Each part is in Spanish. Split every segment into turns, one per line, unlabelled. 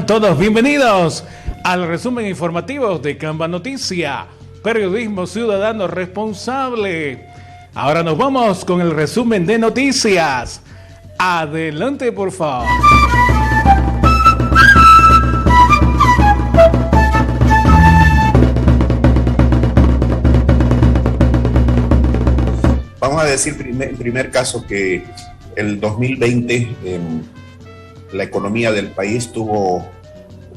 Sean todos bienvenidos al resumen informativo de Canva Noticia, periodismo ciudadano responsable. Ahora nos vamos con el resumen de noticias. Adelante, por favor.
Vamos a decir en primer caso que el 2020 la economía del país tuvo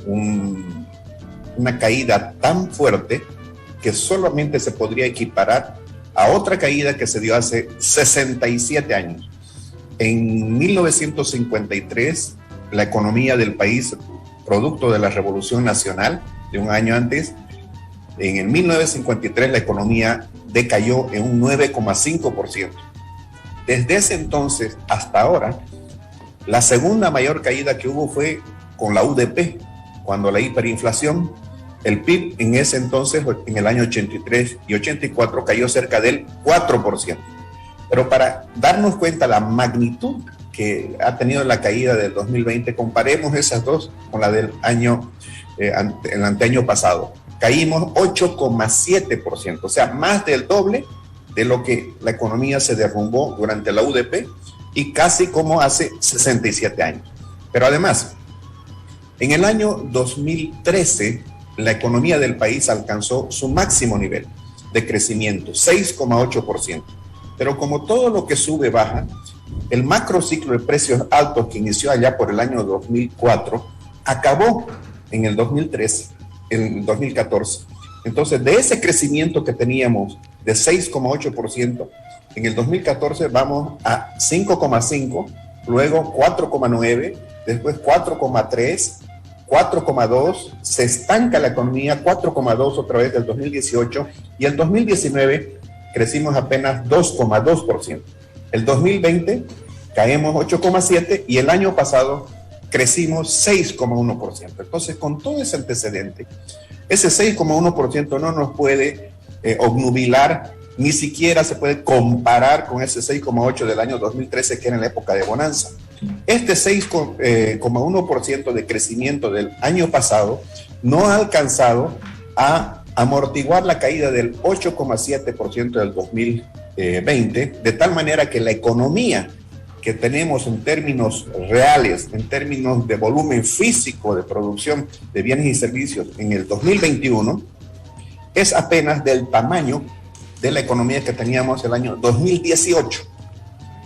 una caída tan fuerte que solamente se podría equiparar a otra caída que se dio hace 67 años. En 1953, la economía del país, producto de la Revolución Nacional de un año antes, en el 1953 la economía decayó en un 9,5%. Desde ese entonces hasta ahora, la segunda mayor caída que hubo fue con la UDP, cuando la hiperinflación, el PIB en ese entonces, en el año 83 y 84, cayó cerca del 4%. Pero para darnos cuenta la magnitud que ha tenido la caída del 2020, comparemos esas dos con la del año, el anteaño pasado. Caímos 8,7%, o sea, más del doble de lo que la economía se derrumbó durante la UDP y casi como hace 67 años. Pero además, en el año 2013, la economía del país alcanzó su máximo nivel de crecimiento, 6,8%. Pero como todo lo que sube baja, el macrociclo de precios altos que inició allá por el año 2004 acabó en el 2013, en el 2014. Entonces, de ese crecimiento que teníamos de 6,8%, en el 2014 vamos a 5,5%, luego 4,9%, después 4,3%, 4,2%, se estanca la economía, 4,2% otra vez del 2018, y el 2019 crecimos apenas 2,2%. El 2020 caemos 8,7% y el año pasado crecimos 6,1%. Entonces, con todo ese antecedente, ese 6,1% no nos puede obnubilar, ni siquiera se puede comparar con ese 6,8% del año 2013, que era en la época de bonanza. Este 6,1% de crecimiento del año pasado no ha alcanzado a amortiguar la caída del 8,7% del 2020, de tal manera que la economía que tenemos en términos reales, en términos de volumen físico de producción de bienes y servicios en el 2021, es apenas del tamaño de la economía que teníamos el año 2018.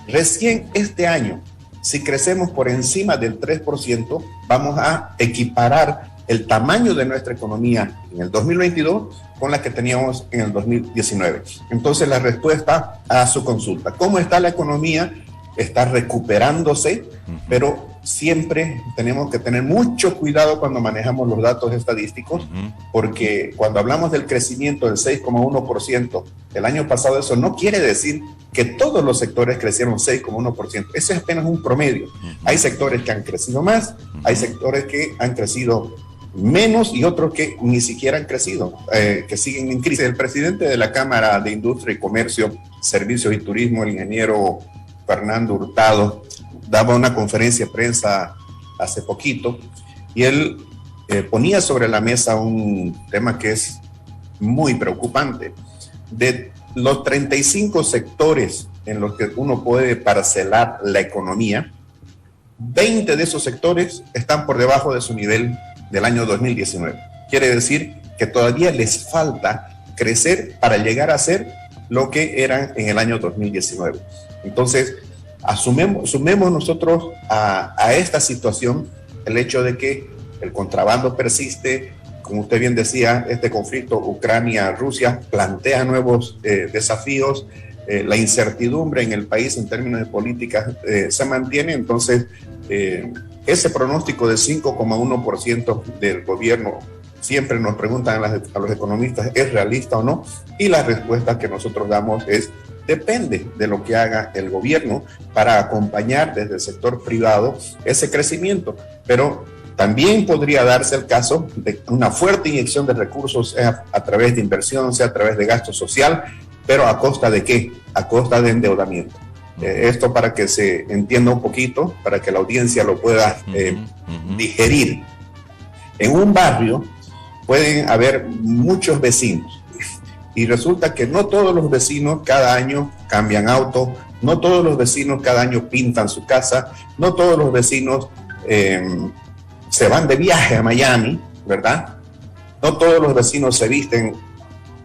Recién este año, si crecemos por encima del 3%, vamos a equiparar el tamaño de nuestra economía en el 2022 con la que teníamos en el 2019. Entonces, la respuesta a su consulta: ¿cómo está la economía? Está recuperándose, pero siempre tenemos que tener mucho cuidado cuando manejamos los datos estadísticos, porque cuando hablamos del crecimiento del 6,1% el año pasado, eso no quiere decir que todos los sectores crecieron 6,1%. Ese es apenas un promedio. Hay sectores que han crecido más, hay sectores que han crecido menos y otros que ni siquiera han crecido, que siguen en crisis. El presidente de la Cámara de Industria y Comercio, Servicios y Turismo, el ingeniero Fernando Hurtado, daba una conferencia de prensa hace poquito y él ponía sobre la mesa un tema que es muy preocupante. De los 35 sectores en los que uno puede parcelar la economía, 20 de esos sectores están por debajo de su nivel del año 2019. Quiere decir que todavía les falta crecer para llegar a ser lo que eran en el año 2019. Entonces, sumemos nosotros a esta situación el hecho de que el contrabando persiste. Como usted bien decía, este conflicto Ucrania-Rusia plantea nuevos desafíos. La incertidumbre en el país en términos de políticas se mantiene. Entonces, ese pronóstico de 5,1% del gobierno, siempre nos preguntan a los economistas, ¿es realista o no? Y la respuesta que nosotros damos es: depende de lo que haga el gobierno para acompañar desde el sector privado ese crecimiento. Pero también podría darse el caso de una fuerte inyección de recursos, sea a través de inversión, sea a través de gasto social, pero ¿a costa de qué? A costa de endeudamiento. Esto para que se entienda un poquito, para que la audiencia lo pueda digerir. En un barrio pueden haber muchos vecinos y resulta que no todos los vecinos cada año cambian auto, no todos los vecinos cada año pintan su casa, no todos los vecinos se van de viaje a Miami, ¿verdad? No todos los vecinos se visten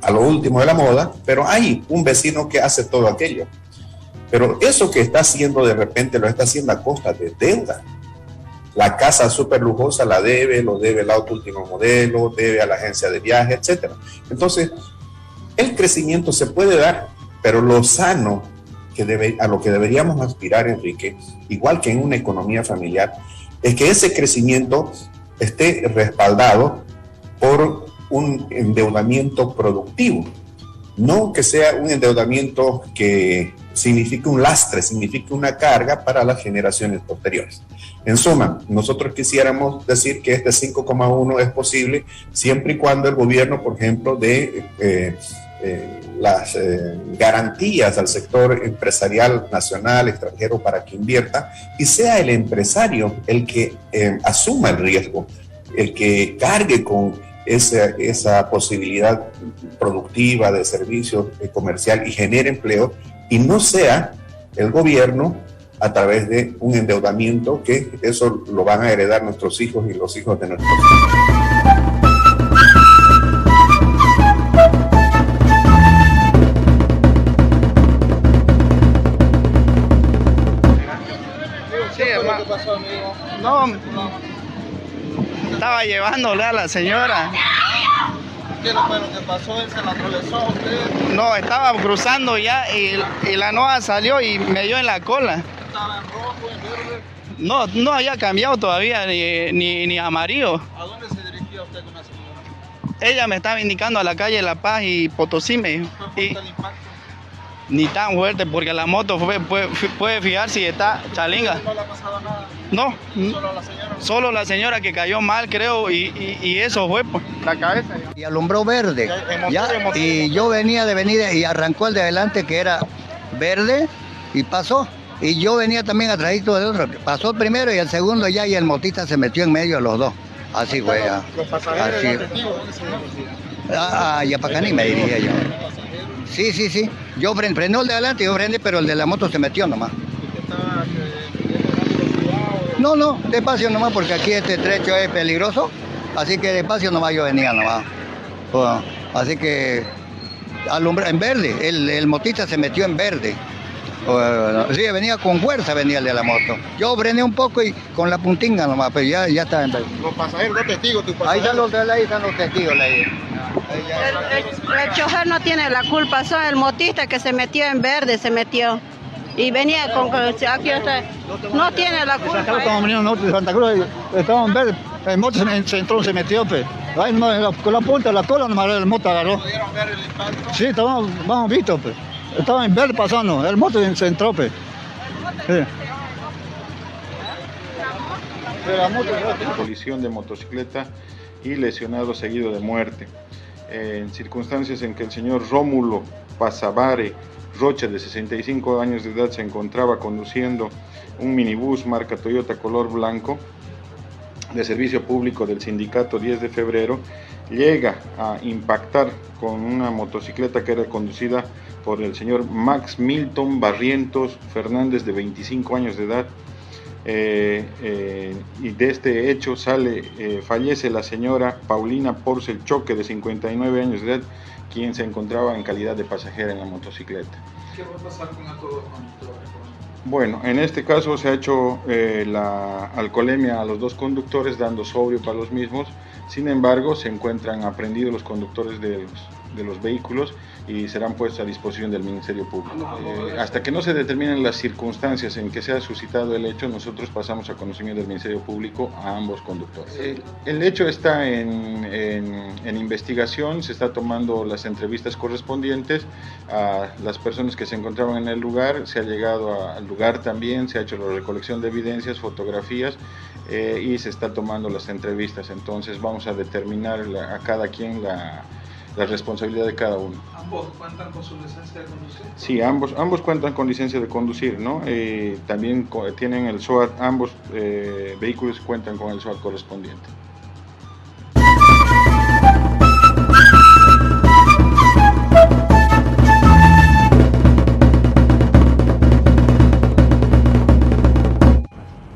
a lo último de la moda, pero hay un vecino que hace todo aquello. Pero eso que está haciendo de repente lo está haciendo a costa de deuda. La casa súper lujosa la debe, lo debe el auto último modelo, debe a la agencia de viaje, etc. Entonces, el crecimiento se puede dar, pero lo sano a lo que deberíamos aspirar, Enrique, igual que en una economía familiar, es que ese crecimiento esté respaldado por un endeudamiento productivo, no que sea un endeudamiento que signifique un lastre, signifique una carga para las generaciones posteriores. En suma, nosotros quisiéramos decir que este 5,1 es posible siempre y cuando el gobierno, por ejemplo, dé las garantías al sector empresarial nacional, extranjero, para que invierta y sea el empresario el que asuma el riesgo, el que cargue con esa posibilidad productiva de servicio comercial y genere empleo, y no sea el gobierno a través de un endeudamiento que eso lo van a heredar nuestros hijos y los hijos de nuestros hijos.
Sí, hermano. ¿Qué pasó, amigo? No, estaba llevándole a la señora.
¿Qué fue lo que pasó? ¿Él se la atravesó a usted?
No, estaba cruzando ya y la noa salió y me dio en la cola.
¿Estaba en rojo, en verde?
No había cambiado todavía ni amarillo.
¿A dónde se dirigía usted con la señora?
Ella me estaba indicando a la calle La Paz y Potosí, me dijo.
¿Fue fuerte el impacto?
Ni tan fuerte porque la moto puede fijar si está chalinga.
¿No le ha pasado nada?
No,
¿Solo a la señora?
solo la señora que cayó mal, creo, y eso fue pues, la cabeza.
Y alumbró verde, ¿ya? Y yo venía de venida y arrancó el de adelante que era verde y pasó. Y yo venía también atrásito de otro, pasó el primero y el segundo ya, y el motista se metió en medio de los dos. Así fue ya.
¿Los pasajeros
Así.
eran testigos? ¿Dónde se llama?
Yapacaní me diría yo. Sí. Yo prendí el de adelante, yo prendí, pero el de la moto se metió nomás.
¿Usted estaba pidiendo velocidad?
No, despacio nomás, porque aquí este trecho es peligroso. Así que despacio nomás yo venía nomás. Bueno, así que alumbra en verde, el motista se metió en verde. Sí, venía con fuerza, venía el de la moto. Yo frené un poco y con la puntinga nomás, pero ya estaba en verde.
Los pasajeros, los testigos, tus
Ahí
pasajeros.
están los testigos.
El chofer no tiene la culpa, son el motista que se metió en verde, se metió. Y venía con... Aquí está. No tiene la culpa.
Estamos veniendo nosotros de Santa Cruz, estábamos en verde, el moto se entró, se metió, pues. Ahí no, con la punta de la cola nomás el moto agarró.
¿Pudieron ver el impacto?
Sí, estábamos vistos, pues. Estaba en verde pasando, el moto se entró, pues. Sí.
Colisión de motocicleta y lesionado seguido de muerte. En circunstancias en que el señor Rómulo Pasabare Rocha, de 65 años de edad, se encontraba conduciendo un minibús marca Toyota color blanco de servicio público del sindicato 10 de febrero, llega a impactar con una motocicleta que era conducida por el señor Max Milton Barrientos Fernández, de 25 años de edad. Y de este hecho fallece la señora Paulina Porcel Choque, de 59 años de edad, quien se encontraba en calidad de pasajera en la motocicleta.
¿Qué va a pasar con todos los conductores?
Bueno, en este caso se ha hecho la alcoholemia a los dos conductores, dando sobrio para los mismos. Sin embargo, se encuentran aprehendidos los conductores de los vehículos y serán puestos a disposición del Ministerio Público. Hasta que no se determinen las circunstancias en que se ha suscitado el hecho, nosotros pasamos a conocimiento del Ministerio Público a ambos conductores. El hecho está en investigación, se está tomando las entrevistas correspondientes a las personas que se encontraban en el lugar, se ha llegado al lugar también, se ha hecho la recolección de evidencias, fotografías, y se está tomando las entrevistas. Entonces vamos a determinar a cada quien la responsabilidad de cada uno.
¿Ambos cuentan con su licencia de conducir?
Sí, ambos cuentan con licencia de conducir, ¿no? También tienen el SOAT, ambos vehículos cuentan con el SOAT correspondiente.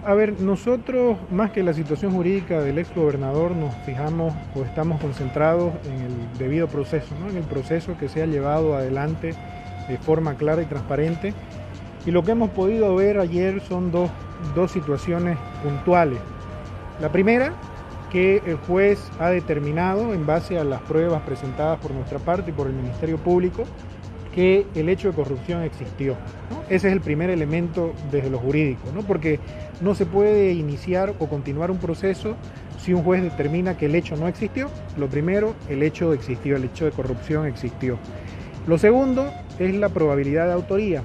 A ver, nosotros, más que la situación jurídica del ex gobernador, nos fijamos o estamos concentrados en el debido proceso, ¿no? En el proceso que se ha llevado adelante de forma clara y transparente. Y lo que hemos podido ver ayer son dos situaciones puntuales. La primera, que el juez ha determinado, en base a las pruebas presentadas por nuestra parte y por el Ministerio Público, que el hecho de corrupción existió, ¿no? Ese es el primer elemento desde lo jurídico, ¿no? Porque no se puede iniciar o continuar un proceso si un juez determina que el hecho no existió. Lo primero, el hecho existió, el hecho de corrupción existió. Lo segundo es la probabilidad de autoría.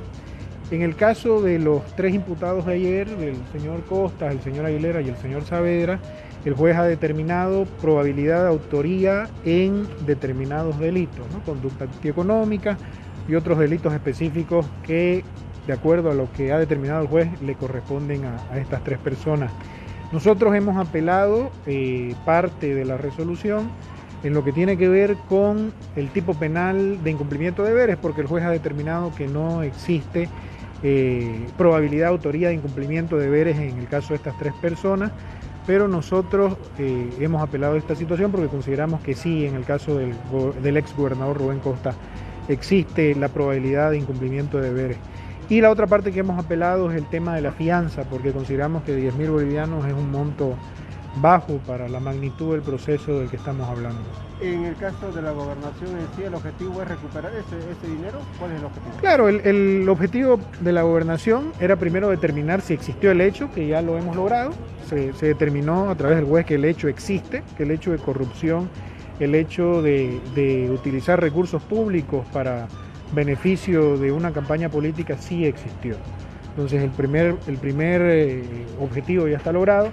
En el caso de los 3 imputados de ayer, del señor Costas, el señor Aguilera y el señor Saavedra, el juez ha determinado probabilidad de autoría en determinados delitos, ¿no? Conducta antieconómica y otros delitos específicos que, de acuerdo a lo que ha determinado el juez, le corresponden a estas 3 personas. Nosotros hemos apelado parte de la resolución en lo que tiene que ver con el tipo penal de incumplimiento de deberes, porque el juez ha determinado que no existe probabilidad de autoría de incumplimiento de deberes en el caso de estas 3 personas, pero nosotros hemos apelado a esta situación porque consideramos que sí, en el caso del ex gobernador Rubén Costa, existe la probabilidad de incumplimiento de deberes. Y la otra parte que hemos apelado es el tema de la fianza, porque consideramos que 10.000 bolivianos es un monto bajo para la magnitud del proceso del que estamos hablando.
En el caso de la gobernación en sí, ¿el objetivo es recuperar ese dinero? ¿Cuál es el objetivo?
Claro, el objetivo de la gobernación era primero determinar si existió el hecho, que ya lo hemos logrado. Se determinó a través del juez que el hecho existe, que el hecho de corrupción, el hecho de utilizar recursos públicos para beneficio de una campaña política sí existió. Entonces el primer objetivo ya está logrado,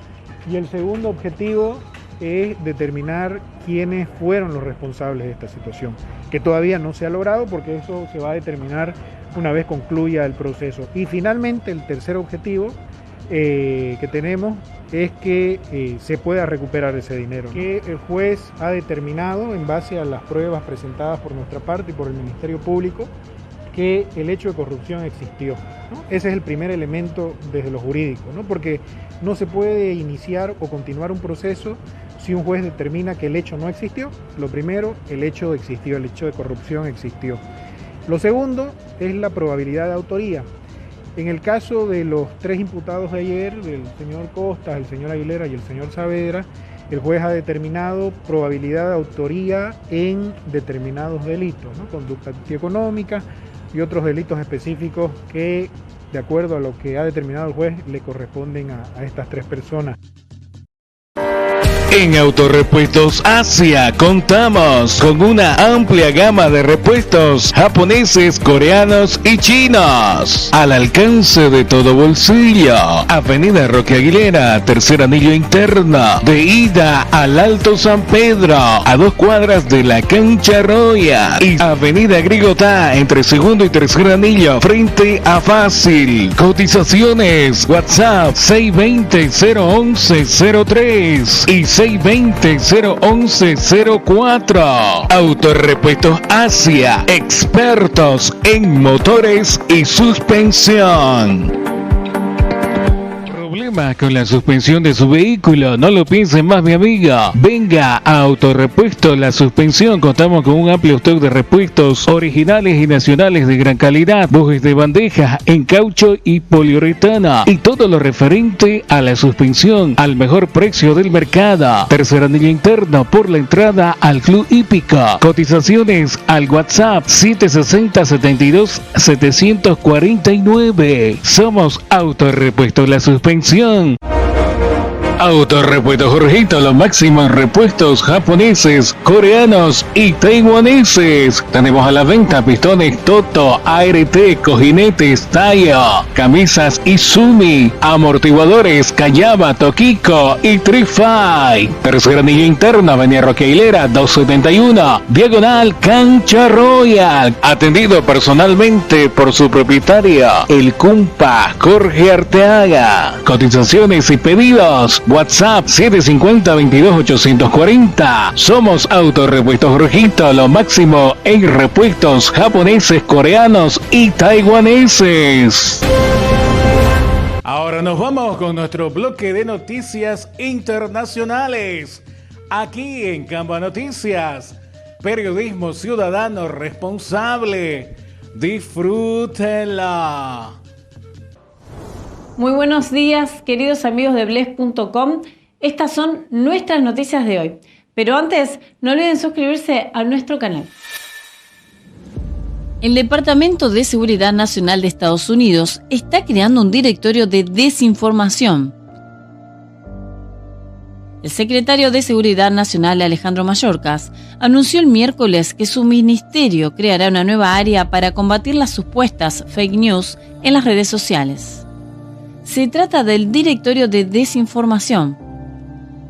y el segundo objetivo es determinar quiénes fueron los responsables de esta situación, que todavía no se ha logrado porque eso se va a determinar una vez concluya el proceso. Y finalmente el tercer objetivo que tenemos es que se pueda recuperar ese dinero, que el juez ha determinado, en base a las pruebas presentadas por nuestra parte y por el Ministerio Público, que el hecho de corrupción existió, ¿no? Ese es el primer elemento desde lo jurídico, ¿no? Porque no se puede iniciar o continuar un proceso si un juez determina que el hecho no existió. Lo primero, el hecho existió, el hecho de corrupción existió. Lo segundo es la probabilidad de autoría. En el caso de los 3 imputados de ayer, del señor Costas, el señor Aguilera y el señor Saavedra, el juez ha determinado probabilidad de autoría en determinados delitos, ¿no? Conducta antieconómica y otros delitos específicos que, de acuerdo a lo que ha determinado el juez, le corresponden a estas 3 personas.
En Autorepuestos Asia contamos con una amplia gama de repuestos japoneses, coreanos y chinos al alcance de todo bolsillo. Avenida Roque Aguilera, tercer anillo interno, de ida al Alto San Pedro, a 2 cuadras de la Cancha Royal, y Avenida Grigotá, entre segundo y tercer anillo, frente a Fácil. Cotizaciones: WhatsApp 620-011-03 y 620-011-04. Autorepuestos Asia, expertos en motores y suspensión. ¿Problema con la suspensión de su vehículo? No lo piense más, mi amiga. Venga a Autorepuesto La Suspensión. Contamos con un amplio stock de repuestos originales y nacionales de gran calidad, bujes de bandeja en caucho y poliuretano, y todo lo referente a la suspensión al mejor precio del mercado. Tercer anillo interno por la entrada al Club Hípico. Cotizaciones al WhatsApp 760-72-749. Somos Autorepuesto La Suspensión. Autorepuestos Jorgito, los máximos repuestos japoneses, coreanos y taiwaneses. Tenemos a la venta pistones Toto, ART, cojinetes Taiyo, camisas Izumi, amortiguadores Kayama, Tokiko y Trify. Tercer anillo interno, Avenida Roque Aguilera 271, diagonal Cancha Royal. Atendido personalmente por su propietario, el Cumpa Jorge Arteaga. Cotizaciones y pedidos: WhatsApp 750-22-840. Somos Autorepuestos Jorgito, lo máximo en repuestos japoneses, coreanos y taiwaneses. Ahora nos vamos con nuestro bloque de noticias internacionales. Aquí en Canva Noticias, periodismo ciudadano responsable. Disfrútenla.
Muy buenos días, queridos amigos de Bles.com. Estas son nuestras noticias de hoy. Pero antes, no olviden suscribirse a nuestro canal. El Departamento de Seguridad Nacional de Estados Unidos está creando un directorio de desinformación. El secretario de Seguridad Nacional, Alejandro Mayorkas, anunció el miércoles que su ministerio creará una nueva área para combatir las supuestas fake news en las redes sociales. Se trata del directorio de desinformación.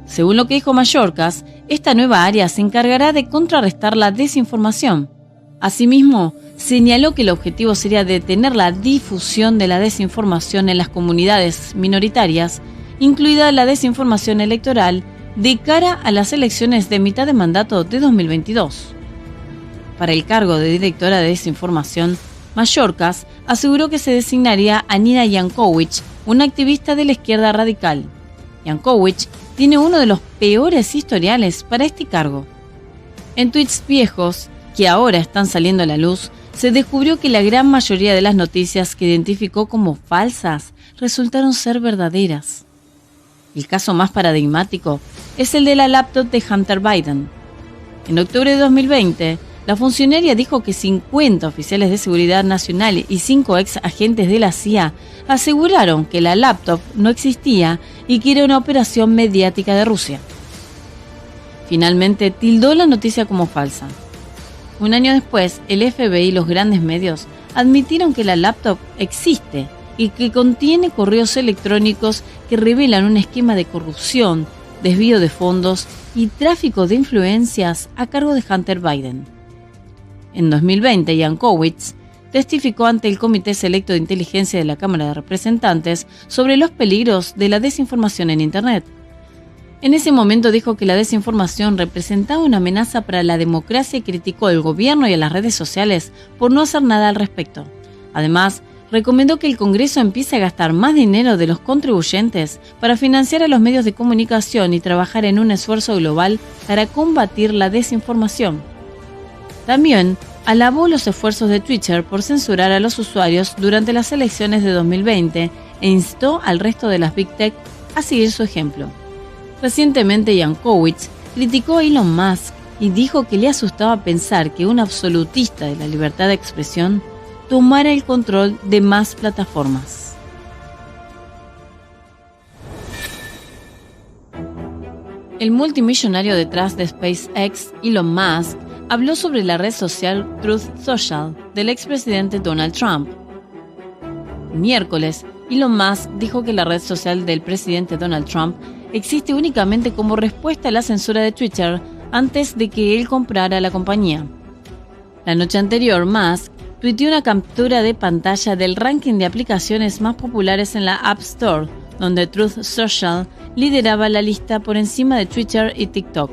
Según lo que dijo Mayorkas, esta nueva área se encargará de contrarrestar la desinformación. Asimismo, señaló que el objetivo sería detener la difusión de la desinformación en las comunidades minoritarias, incluida la desinformación electoral, de cara a las elecciones de mitad de mandato de 2022. Para el cargo de directora de desinformación, Mayorkas aseguró que se designaría a Nina Jankowicz, una activista de la izquierda radical. Jankowicz tiene uno de los peores historiales para este cargo. En tweets viejos, que ahora están saliendo a la luz, se descubrió que la gran mayoría de las noticias que identificó como falsas resultaron ser verdaderas. El caso más paradigmático es el de la laptop de Hunter Biden. En octubre de 2020, la funcionaria dijo que 50 oficiales de seguridad nacional y 5 ex agentes de la CIA aseguraron que la laptop no existía y que era una operación mediática de Rusia. Finalmente, tildó la noticia como falsa. Un año después, el FBI y los grandes medios admitieron que la laptop existe y que contiene correos electrónicos que revelan un esquema de corrupción, desvío de fondos y tráfico de influencias a cargo de Hunter Biden. En 2020, Jankowicz testificó ante el Comité Selecto de Inteligencia de la Cámara de Representantes sobre los peligros de la desinformación en Internet. En ese momento dijo que la desinformación representaba una amenaza para la democracia y criticó al gobierno y a las redes sociales por no hacer nada al respecto. Además, recomendó que el Congreso empiece a gastar más dinero de los contribuyentes para financiar a los medios de comunicación y trabajar en un esfuerzo global para combatir la desinformación. También alabó los esfuerzos de Twitter por censurar a los usuarios durante las elecciones de 2020 e instó al resto de las Big Tech a seguir su ejemplo. Recientemente, Jankowicz criticó a Elon Musk y dijo que le asustaba pensar que un absolutista de la libertad de expresión tomara el control de más plataformas. El multimillonario detrás de SpaceX, Elon Musk, habló sobre la red social Truth Social del expresidente Donald Trump. Miércoles, Elon Musk dijo que la red social del presidente Donald Trump existe únicamente como respuesta a la censura de Twitter antes de que él comprara la compañía. La noche anterior, Musk tuiteó una captura de pantalla del ranking de aplicaciones más populares en la App Store, donde Truth Social lideraba la lista por encima de Twitter y TikTok.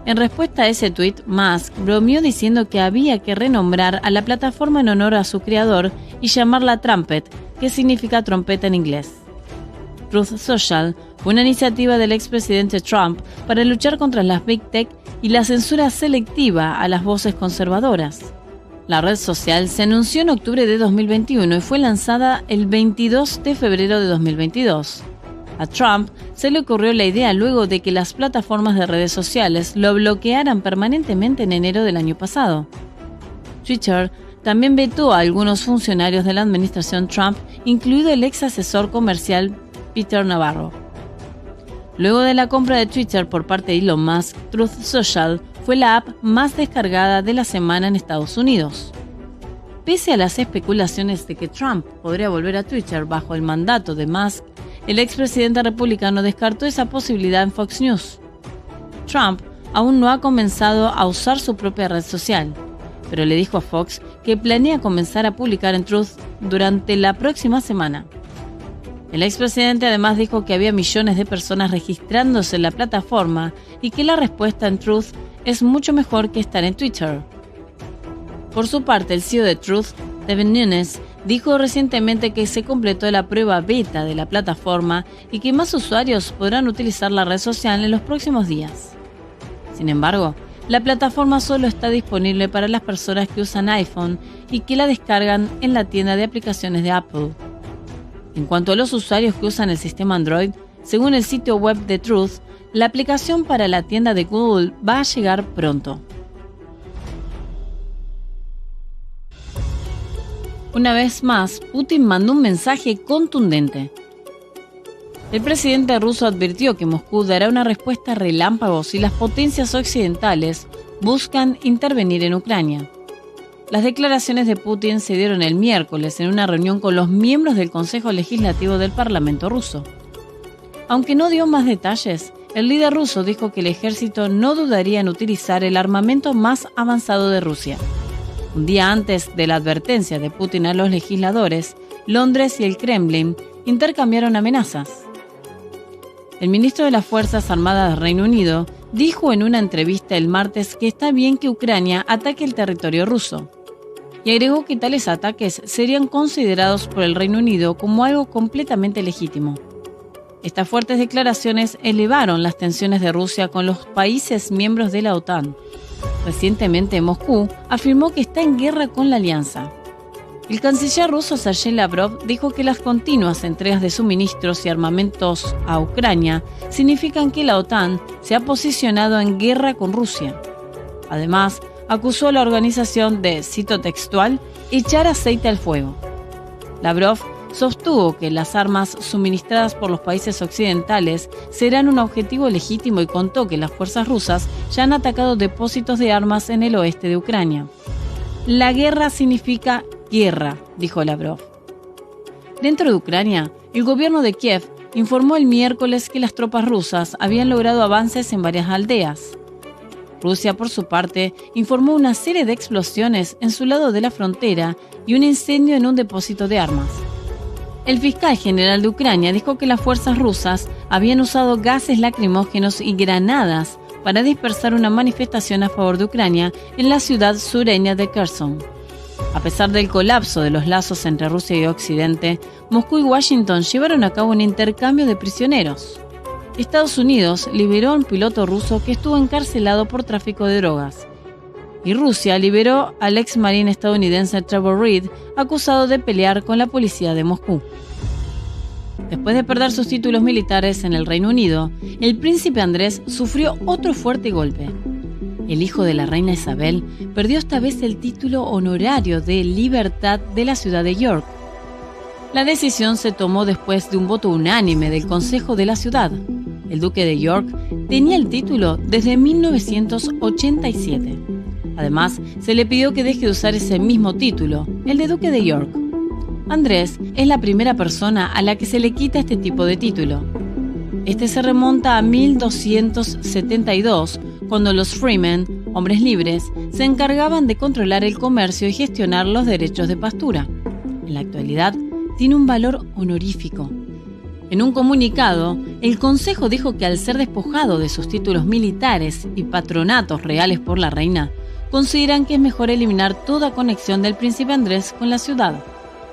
En respuesta a ese tweet, Musk bromeó diciendo que había que renombrar a la plataforma en honor a su creador y llamarla Trumpet, que significa trompeta en inglés. Truth Social fue una iniciativa del expresidente Trump para luchar contra las Big Tech y la censura selectiva a las voces conservadoras. La red social se anunció en octubre de 2021 y fue lanzada el 22 de febrero de 2022. A Trump se le ocurrió la idea luego de que las plataformas de redes sociales lo bloquearan permanentemente en enero del año pasado. Twitter también vetó a algunos funcionarios de la administración Trump, incluido el ex asesor comercial Peter Navarro. Luego de la compra de Twitter por parte de Elon Musk, Truth Social fue la app más descargada de la semana en Estados Unidos. Pese a las especulaciones de que Trump podría volver a Twitter bajo el mandato de Musk, el expresidente republicano descartó esa posibilidad en Fox News. Trump aún no ha comenzado a usar su propia red social, pero le dijo a Fox que planea comenzar a publicar en Truth durante la próxima semana. El expresidente además dijo que había millones de personas registrándose en la plataforma y que la respuesta en Truth es mucho mejor que estar en Twitter. Por su parte, el CEO de Truth, Devin Nunes, dijo recientemente que se completó la prueba beta de la plataforma y que más usuarios podrán utilizar la red social en los próximos días. Sin embargo, la plataforma solo está disponible para las personas que usan iPhone y que la descargan en la tienda de aplicaciones de Apple. En cuanto a los usuarios que usan el sistema Android, según el sitio web de Truth, la aplicación para la tienda de Google va a llegar pronto. Una vez más, Putin mandó un mensaje contundente. El presidente ruso advirtió que Moscú dará una respuesta relámpago si las potencias occidentales buscan intervenir en Ucrania. Las declaraciones de Putin se dieron el miércoles en una reunión con los miembros del Consejo Legislativo del Parlamento ruso. Aunque no dio más detalles, el líder ruso dijo que el ejército no dudaría en utilizar el armamento más avanzado de Rusia. Un día antes de la advertencia de Putin a los legisladores, Londres y el Kremlin intercambiaron amenazas. El ministro de las Fuerzas Armadas del Reino Unido dijo en una entrevista el martes que está bien que Ucrania ataque el territorio ruso, y agregó que tales ataques serían considerados por el Reino Unido como algo completamente legítimo. Estas fuertes declaraciones elevaron las tensiones de Rusia con los países miembros de la OTAN. Recientemente, Moscú afirmó que está en guerra con la alianza. El canciller ruso Sergei Lavrov dijo que las continuas entregas de suministros y armamentos a Ucrania significan que la OTAN se ha posicionado en guerra con Rusia. Además, acusó a la organización de, cito textual, echar aceite al fuego. Lavrov sostuvo que las armas suministradas por los países occidentales serán un objetivo legítimo y contó que las fuerzas rusas ya han atacado depósitos de armas en el oeste de Ucrania. La guerra significa guerra, dijo Lavrov. Dentro de Ucrania, el gobierno de Kiev informó el miércoles que las tropas rusas habían logrado avances en varias aldeas. Rusia, por su parte, informó una serie de explosiones en su lado de la frontera y un incendio en un depósito de armas. El fiscal general de Ucrania dijo que las fuerzas rusas habían usado gases lacrimógenos y granadas para dispersar una manifestación a favor de Ucrania en la ciudad sureña de Kherson. A pesar del colapso de los lazos entre Rusia y Occidente, Moscú y Washington llevaron a cabo un intercambio de prisioneros. Estados Unidos liberó a un piloto ruso que estuvo encarcelado por tráfico de drogas. Y Rusia liberó al ex marín estadounidense Trevor Reed, acusado de pelear con la policía de Moscú. Después de perder sus títulos militares en el Reino Unido, el príncipe Andrés sufrió otro fuerte golpe. El hijo de la reina Isabel perdió esta vez el título honorario de Libertad de la ciudad de York. La decisión se tomó después de un voto unánime del Consejo de la ciudad. El duque de York tenía el título desde 1987. Además, se le pidió que deje de usar ese mismo título, el de duque de York. Andrés es la primera persona a la que se le quita este tipo de título. Este se remonta a 1272, cuando los freemen, hombres libres, se encargaban de controlar el comercio y gestionar los derechos de pastura. En la actualidad, tiene un valor honorífico. En un comunicado, el Consejo dijo que al ser despojado de sus títulos militares y patronatos reales por la reina, consideran que es mejor eliminar toda conexión del príncipe Andrés con la ciudad.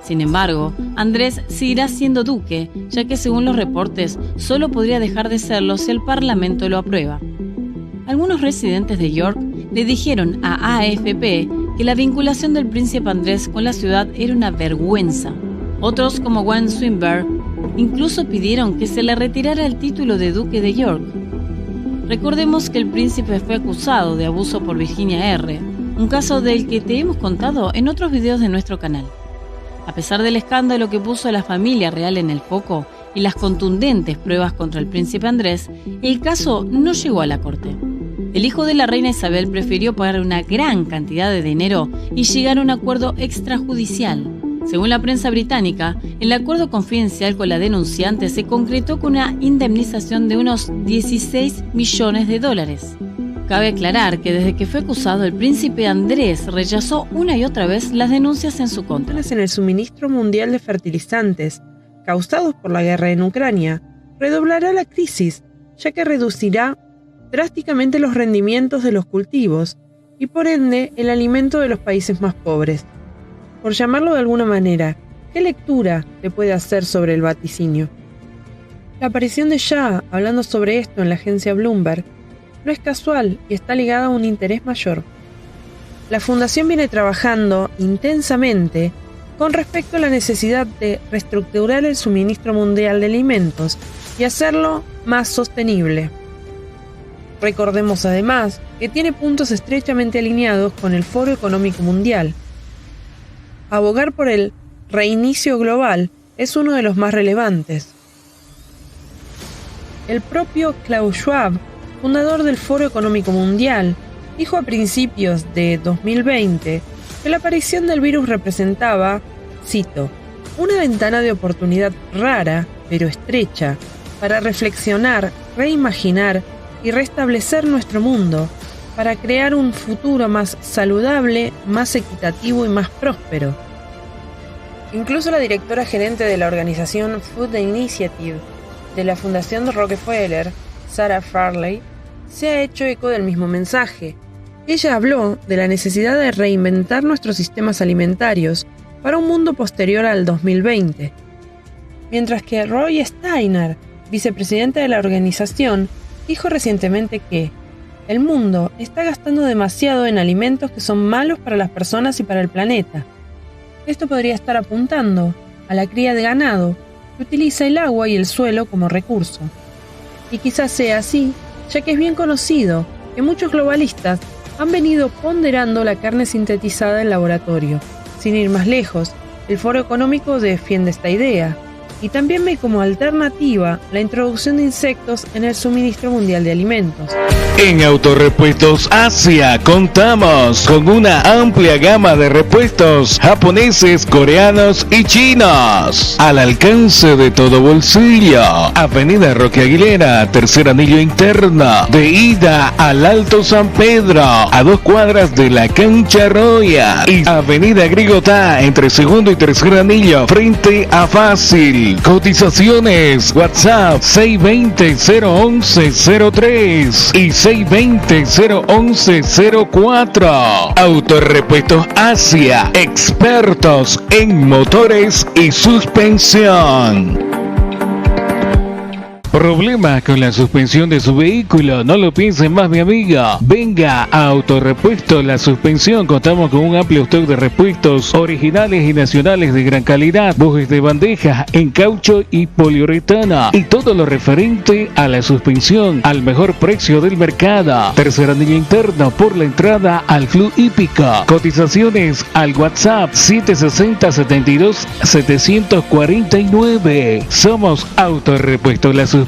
Sin embargo, Andrés seguirá siendo duque, ya que según los reportes, solo podría dejar de serlo si el Parlamento lo aprueba. Algunos residentes de York le dijeron a AFP que la vinculación del príncipe Andrés con la ciudad era una vergüenza. Otros, como Gwen Swinburne, incluso pidieron que se le retirara el título de duque de York. Recordemos que el príncipe fue acusado de abuso por Virginia R., un caso del que te hemos contado en otros videos de nuestro canal. A pesar del escándalo que puso a la familia real en el foco y las contundentes pruebas contra el príncipe Andrés, el caso no llegó a la corte. El hijo de la reina Isabel prefirió pagar una gran cantidad de dinero y llegar a un acuerdo extrajudicial. Según la prensa británica, el acuerdo confidencial con la denunciante se concretó con una indemnización de unos $16 millones. Cabe aclarar que desde que fue acusado, el príncipe Andrés rechazó una y otra vez las denuncias en su contra.
En el suministro mundial de fertilizantes, causados por la guerra en Ucrania, redoblará la crisis, ya que reducirá drásticamente los rendimientos de los cultivos y por ende el alimento de los países más pobres. por llamarlo de alguna manera, ¿qué lectura le puede hacer sobre el vaticinio? La aparición de Shah hablando sobre esto en la agencia Bloomberg no es casual y está ligada a un interés mayor. La Fundación viene trabajando intensamente con respecto a la necesidad de reestructurar el suministro mundial de alimentos y hacerlo más sostenible. Recordemos además que tiene puntos estrechamente alineados con el Foro Económico Mundial. Abogar por el reinicio global es uno de los más relevantes. El propio Klaus Schwab, fundador del Foro Económico Mundial, dijo a principios de 2020 que la aparición del virus representaba, cito, una ventana de oportunidad rara, pero estrecha, para reflexionar, reimaginar y restablecer nuestro mundo, para crear un futuro más saludable, más equitativo y más próspero. Incluso la directora gerente de la organización Food Initiative de la Fundación de Rockefeller, Sarah Farley, se ha hecho eco del mismo mensaje. Ella habló de la necesidad de reinventar nuestros sistemas alimentarios para un mundo posterior al 2020. Mientras que Roy Steiner, vicepresidente de la organización, dijo recientemente que el mundo está gastando demasiado en alimentos que son malos para las personas y para el planeta. Esto podría estar apuntando a la cría de ganado que utiliza el agua y el suelo como recurso. Y quizás sea así, ya que es bien conocido que muchos globalistas han venido ponderando la carne sintetizada en laboratorio. Sin ir más lejos, el Foro Económico defiende esta idea y también ve como alternativa la introducción de insectos en el suministro mundial de alimentos.
En Autorepuestos Asia contamos con una amplia gama de repuestos japoneses, coreanos y chinos al alcance de todo bolsillo. Avenida Roque Aguilera, tercer anillo interno, de ida al Alto San Pedro, a 2 cuadras de la Cancha Royal, y Avenida Grigotá, entre segundo y tercer anillo, frente a Fácil. Cotizaciones, WhatsApp 620-011-03 y 620-011-04. Autorepuestos Asia, expertos en motores y suspensión. ¿Problema con la suspensión de su vehículo? No lo piense más, mi amiga. Venga a Autorepuesto La Suspensión. Contamos con un amplio stock de repuestos originales y nacionales de gran calidad, bujes de bandeja en caucho y poliuretana, y todo lo referente a la suspensión al mejor precio del mercado. Tercer anillo interno por la entrada al Club Hípico. Cotizaciones al WhatsApp 760-72-749. Somos Autorepuesto La Suspensión.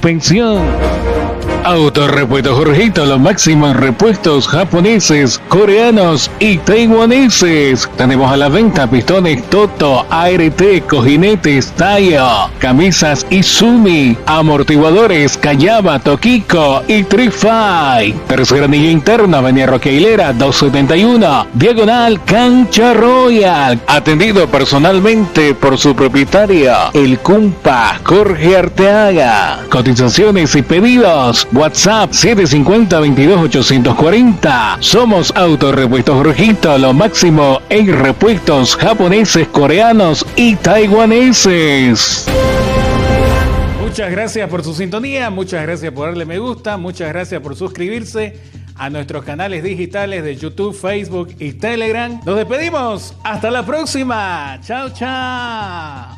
Autorepuestos Jorgito, los máximos repuestos japoneses, coreanos y taiwaneses. Tenemos a la venta pistones Toto, ART, cojinetes Taiyo, camisas Izumi, amortiguadores Kayaba, Tokiko y Trify. Tercer anillo interno, Avenida Roque Aguilera 271, diagonal Cancha Royal. Atendido personalmente por su propietario, el Cumpa Jorge Arteaga. Cotizaciones y pedidos, WhatsApp 750-22-840. Somos Autorepuestos Jorgito, lo máximo en repuestos japoneses, coreanos y taiwaneses. Muchas gracias por su sintonía, muchas gracias por darle me gusta, muchas gracias por suscribirse a nuestros canales digitales de YouTube, Facebook y Telegram. Nos despedimos, hasta la próxima. Chao, chao.